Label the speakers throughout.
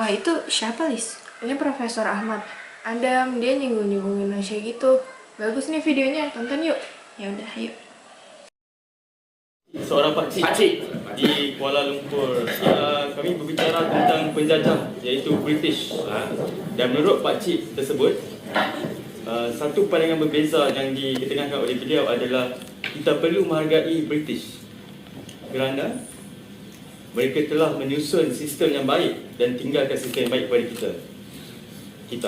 Speaker 1: Wah, itu siapa, Lis?
Speaker 2: Ini Profesor Ahmad Adam, dia nyinggung-nyinggungin Indonesia gitu. Bagus nih videonya, tonton yuk.
Speaker 1: Ya udah, yuk.
Speaker 3: Seorang pakcik di Kuala Lumpur. Kami berbicara tentang penjajah, iaitu British. Dan menurut pakcik tersebut, satu pandangan berbeza yang diketengahkan oleh beliau adalah kita perlu menghargai British kerana mereka telah menyusun sistem yang baik dan tinggalkan sistem yang baik kepada kita.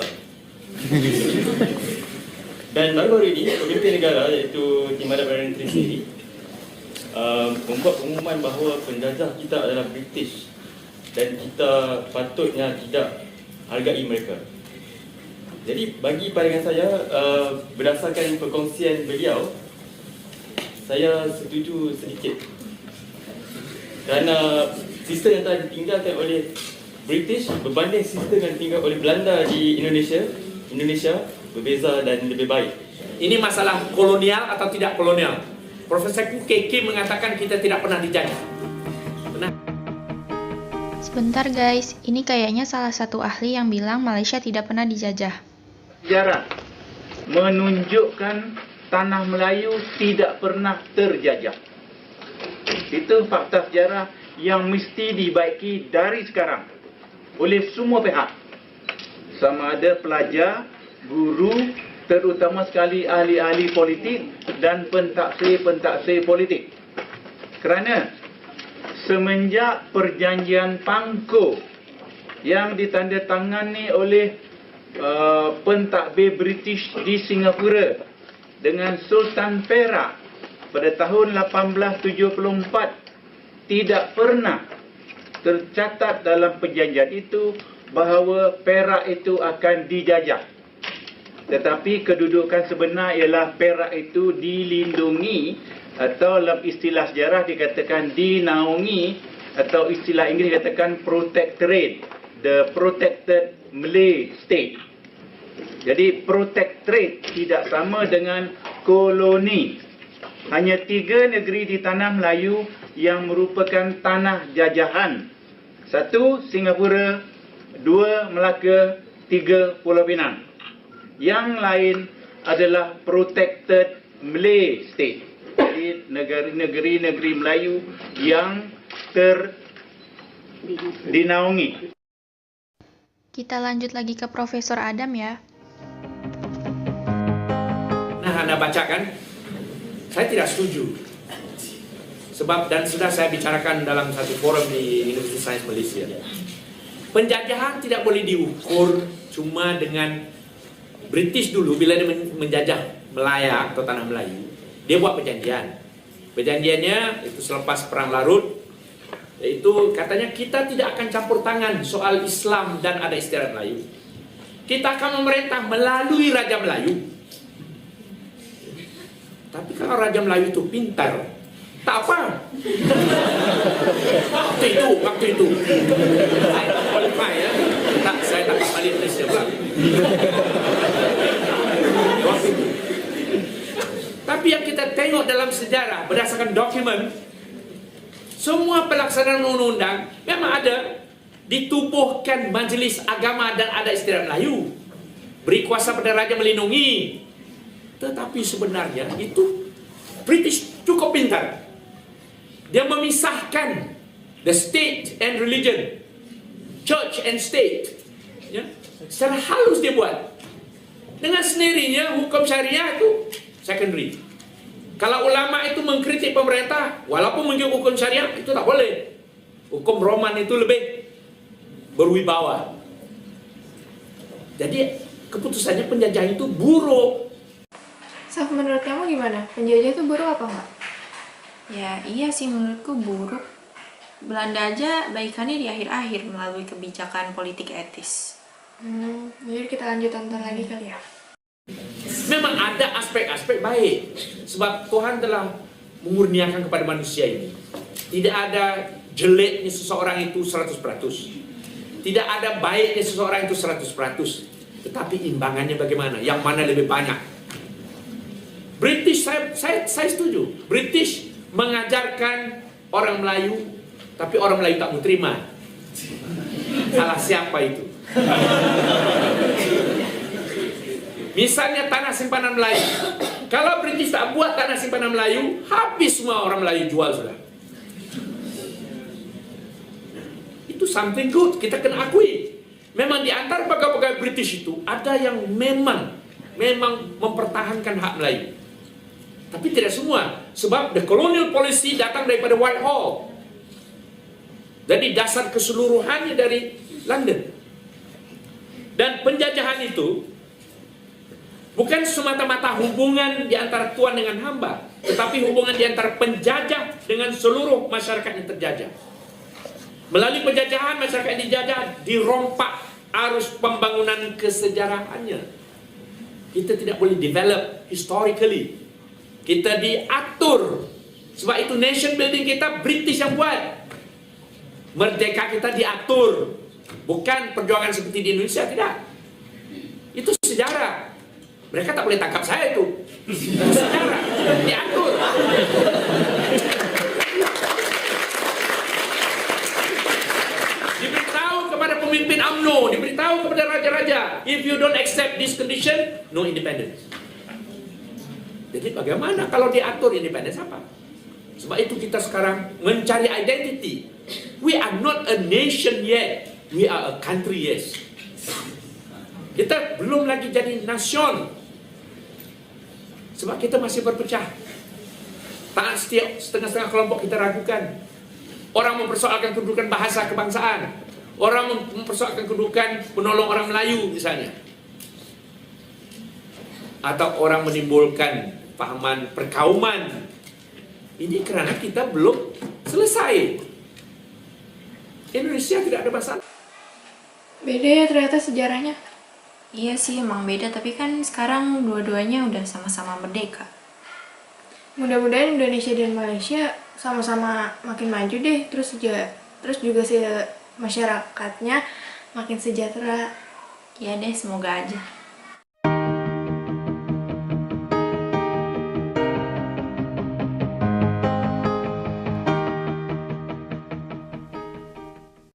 Speaker 3: Dan baru-baru ini pemimpin negara iaitu Timbalan Perdana Menteri sendiri membuat pengumuman bahawa penjajah kita adalah British dan kita patutnya tidak hargai mereka. Jadi bagi pandangan saya, berdasarkan perkongsian beliau, saya setuju sedikit kerana sistem yang telah ditinggalkan oleh British berbanding sistem yang ditinggalkan oleh Belanda di Indonesia berbeza dan lebih baik.
Speaker 4: Ini masalah kolonial atau tidak kolonial. Profesor KK mengatakan kita tidak pernah dijajah. Benar.
Speaker 1: Sebentar guys, ini kayaknya salah satu ahli yang bilang Malaysia tidak pernah dijajah.
Speaker 5: Sejarah menunjukkan tanah Melayu tidak pernah terjajah. Itu fakta sejarah yang mesti dibaiki dari sekarang oleh semua pihak. Sama ada pelajar, guru, terutama sekali ahli-ahli politik dan pentaksir-pentaksir politik. Kerana semenjak perjanjian Pangko yang ditandatangani oleh pentadbir British di Singapura dengan Sultan Perak pada tahun 1874, tidak pernah tercatat dalam perjanjian itu bahawa Perak itu akan dijajah. Tetapi kedudukan sebenar ialah Perak itu dilindungi atau dalam istilah sejarah dikatakan dinaungi atau istilah Inggeris dikatakan protectorate, the protected Malay state. Jadi protectorate tidak sama dengan koloni. Hanya 3 negeri di tanah Melayu yang merupakan tanah jajahan. 1 Singapura, 2 Melaka, 3 Pulau Pinang. Yang lain adalah protected Malay state. Jadi negeri-negeri Melayu yang dinaungi.
Speaker 1: Kita lanjut lagi ke Profesor Adam ya.
Speaker 4: Nah, Anda bacakan, saya tidak setuju. Sebab, dan sudah saya bicarakan dalam satu forum di University Sains Malaysia. Penjajahan tidak boleh diukur cuma dengan British dulu bila dia menjajah Melaya atau tanah Melayu. Dia buat perjanjian. Perjanjiannya itu selepas Perang Larut, yaitu katanya kita tidak akan campur tangan soal Islam dan adat istiadat Melayu. Kita akan memerintah melalui Raja Melayu. Tapi kalau Raja Melayu itu pintar, tak apa. Waktu itu. Saya tak qualify ya. Saya tak balik Malaysia pula. Waktu itu. Tapi yang kita tengok dalam sejarah berdasarkan dokumen, semua pelaksanaan undang-undang memang ada ditubuhkan Majlis Agama dan Adat Istiadat Melayu, beri kuasa pada raja melindungi. Tetapi sebenarnya itu British cukup pintar. Dia memisahkan the state and religion, church and state, ya, secara halus dia buat. Dengan sendirinya hukum syariah itu secondary. Kalau ulama itu mengkritik pemerintah, walaupun mengikut hukum syariah, itu tak boleh. Hukum Roman itu lebih berwibawa. Jadi keputusannya penjajahan itu buruk.
Speaker 2: Saf, menurut kamu gimana? Penjajah itu buruk apa enggak?
Speaker 1: Ya iya sih, menurutku buruk. Belanda aja baikannya di akhir-akhir melalui kebijakan politik etis.
Speaker 2: Jadi kita lanjut tonton lagi kali ya.
Speaker 4: Memang ada aspek-aspek baik. Sebab Tuhan telah memurniakan kepada manusia ini. Tidak ada jeleknya seseorang itu 100%. Tidak ada baiknya seseorang itu 100%. Tetapi imbangannya bagaimana? Yang mana lebih banyak? British, saya setuju. British mengajarkan orang Melayu, tapi orang Melayu tak mau terima. Salah siapa itu? Misalnya tanah simpanan Melayu. Kalau British tak buat tanah simpanan Melayu, habis semua orang Melayu jual sudah. Itu something good, kita kena akui. Memang di antara pegawai-pegawai British itu ada yang memang mempertahankan hak Melayu. Tapi tidak semua, sebab the colonial policy datang daripada Whitehall. Jadi dasar keseluruhannya dari London. Dan penjajahan itu bukan semata-mata hubungan di antara tuan dengan hamba, tetapi hubungan di antara penjajah dengan seluruh masyarakat yang terjajah. Melalui penjajahan, masyarakat yang dijajah dirompak arus pembangunan kesejarahannya. Kita tidak boleh develop historically. Kita diatur. Sebab itu nation building kita British yang buat. Merdeka kita diatur. Bukan perjuangan seperti di Indonesia, tidak. Itu sejarah. Mereka tak boleh tangkap saya itu. Sejarah. Diatur. Diberitahu kepada pemimpin UMNO, diberitahu kepada raja-raja, if you don't accept this condition, no independence. Jadi bagaimana kalau diatur independence apa? Sebab itu kita sekarang mencari identity. We are not a nation yet. We are a country, yes. Kita belum lagi jadi nation. Sebab kita masih berpecah. Tak setiap setengah-setengah kelompok kita ragukan. Orang mempersoalkan kedudukan bahasa kebangsaan. Orang mempersoalkan kedudukan penolong orang Melayu misalnya. Atau orang menimbulkan pahaman perkauman. Ini karena kita belum selesai. Indonesia tidak ada masalah.
Speaker 2: Beda ya ternyata sejarahnya.
Speaker 1: Iya sih emang beda, tapi kan sekarang dua-duanya udah sama-sama merdeka.
Speaker 2: Mudah-mudahan Indonesia dan Malaysia sama-sama makin maju deh, terus juga masyarakatnya makin sejahtera.
Speaker 1: Ya deh, semoga aja.